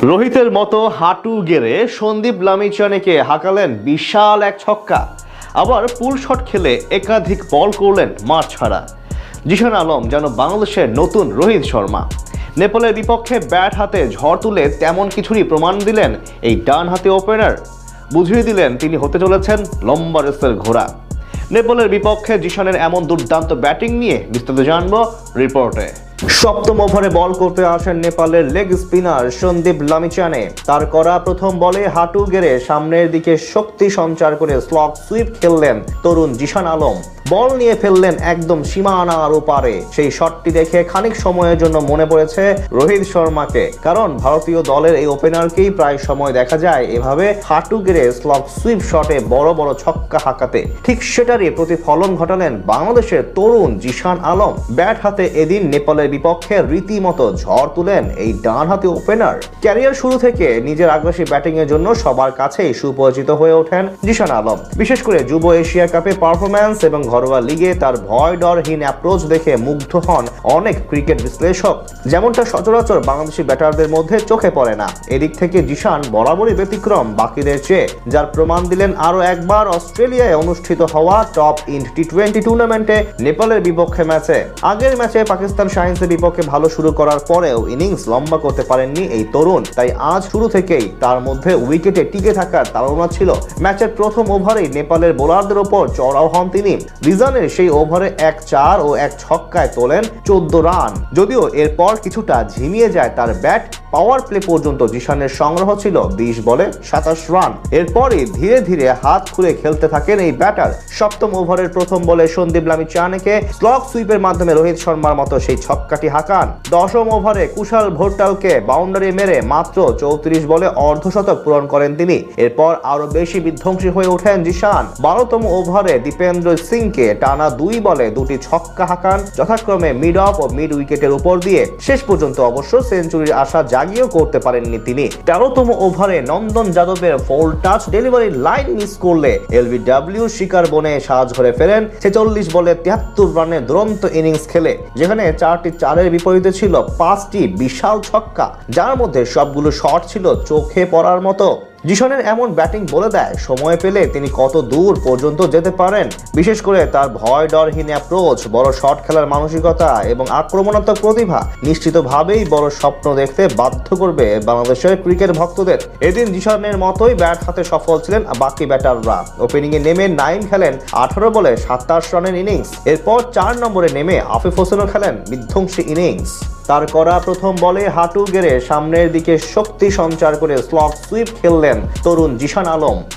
রোহিতের মতো হাঁটু গেড়ে সন্দীপ লামিছানেকে হাঁকালেন বিশাল এক ছক্কা। আবার পুল শট খেলে একাধিক বল করলেন মাঠ ছাড়া। জিশান আলম যেন বাংলাদেশের নতুন রোহিত শর্মা। নেপালের বিপক্ষে ব্যাট হাতে ঝড় তুলে তেমন কিছুরই প্রমাণ দিলেন এই ডান হাতে ওপেনার। বুঝিয়ে দিলেন তিনি হতে চলেছেন লম্বা রেসের ঘোড়া। নেপালের বিপক্ষে জিশানের এমন দুর্দান্ত ব্যাটিং নিয়ে বিস্তারিত জানব রিপোর্টে। সপ্তম ওভারে বল করতে আসেন নেপালের লেগ স্পিনার সন্দীপ লামিছানে। তার করা প্রথম বলে হাঁটু গেড়ে সামনের দিকে শক্তি সঞ্চার করে স্লগ সুইপ খেললেন তরুণ জিশান আলম। বল নিয়ে ফেললেন একদম সীমানার ওপারে। সেই শটটি দেখে খানিক সময়ের জন্য মনে পড়েছে রোহিত শর্মাকে, কারণ ভারতীয় দলের এই ওপেনারকেই প্রায় সময় দেখা যায় এভাবে হাঁটু গেড়ে স্লগ সুইপ শটে বড় বড় ছক্কা হাঁকাতে। ঠিক সেটারই প্রতিফলন ঘটালেন বাংলাদেশের তরুণ জিশান আলম। ব্যাট হাতে এদিন নেপালের বিপক্ষে রীতিমতো ঝড় তুলেন এই ডান হাতে ওপেনার। ক্যারিয়ার শুরু থেকে নিজের আগ্রাসী ব্যাটিং এর জন্য সবার কাছেই সুপরিচিত হয়ে ওঠেন জিশান আলম। বিশেষ করে যুব এশিয়া কাপে পারফরম্যান্স এবং ঘরোয়া লিগে তার ভয় ডরহীন অ্যাপ্রোচ দেখে মুগ্ধ হন অনেক ক্রিকেট বিশ্লেষক, যেমনটা সচরাচর বাংলাদেশি ব্যাটারদের মধ্যে চোখে পড়ে না। এদিক থেকে জিশান বরাবরই ব্যতিক্রম বাকিদের চেয়ে, যার প্রমাণ দিলেন আরো একবার অস্ট্রেলিয়ায় অনুষ্ঠিত হওয়া টপ ইন্ড টি20 টুর্নামেন্টে নেপালের বিপক্ষে ম্যাচে। আগের ম্যাচে পাকিস্তান শাহিনসের বিপক্ষে ভালো শুরু করার পরেও ইনিংস লম্বা করতে পারেননি এই তরুণ। তাই আজ শুরু থেকেই তার মধ্যে উইকেটে টিকে থাকার তাড়না ছিল। ম্যাচের প্রথম ওভারেই নেপালের বোলারদের ওপর চড়াও হন তিনি। রিজানের সেই ওভারে 1-4 ও 1 ছক্কায় তোলেন 14 রান। যদিও এরপর কিছুটা ঝিমিয়ে যায় তার ব্যাট, পাওয়ার প্লে পর্যন্ত জিশানের সংগ্রহ ছিল 20 বলে 27 রান। এরপরই ধীরে ধীরে হাত খুলে খেলতে থাকেন এই ব্যাটার। সপ্তম ওভারের প্রথম বলে সন্দীপ লামিছানেকে স্লগ সুইপের মাধ্যমে রোহিত শর্মার মতো সেই ছক্কাটি হাঁকান। দশম ওভারে কুশাল ভোরটালকে বাউন্ডারি মেরে মাত্র 34 বলে অর্ধশতক পূরণ করেন তিনি। এরপর আরো বেশি বিধ্বংসী হয়ে ওঠেন জিশান। 12তম ওভারে দীপেন্দ্র সিংকে টানা 2 বলে 2টি ছক্কা হাঁকান, যথাক্রমে মিড অফ ও মিড উইকেটের উপর দিয়ে। শেষ পর্যন্ত অবশ্য সেঞ্চুরির আশা জাগিয়েও করতে পারেননি তিনি। 13তম ওভারে নন্দন যাদবের ফোল টাচ ডেলিভারি লাইন মিস করলে এলবিডব্লিউ শিকার বনে সাজ ঘরে ফেরেন 46 বলে 73 রানের দুরন্ত ইনিংস খেলে, যেখানে 4টি 4-এর বিপরীতে ছিল 5টি বিশাল ছক্কা, যার মধ্যে সবগুলো শট ছিল চোখে পড়ার মতো। জিশানের এমন ব্যাটিং বলে দেয় সময় পেলে তিনি কত দূর পর্যন্ত যেতে পারেন। বিশেষ করে তার ভয় ডরহীন অ্যাপ্রোচ, বড় শট খেলার মানসিকতা এবং আক্রমণাত্মক প্রতিভা নিশ্চিতভাবেই বড় স্বপ্ন দেখতে বাধ্য করবে বাংলাদেশের ক্রিকেট ভক্তদের। এদিন জিশানের মতোই ব্যাট হাতে সফল ছিলেন বাকি ব্যাটাররা। ওপেনিংয়ে নেমে নাইম খেলেন 18 বলে 27 রানের ইনিংস। এরপর 4 নম্বরে নেমে আফিফ হোসেনও খেলেন বিধ্বংসী ইনিংস। তার করা প্রথম বলে হাঁটু গেড়ে সামনের দিকে শক্তি সঞ্চার করে স্লগ সুইপ খেললেন তরুণ জিশান আলম।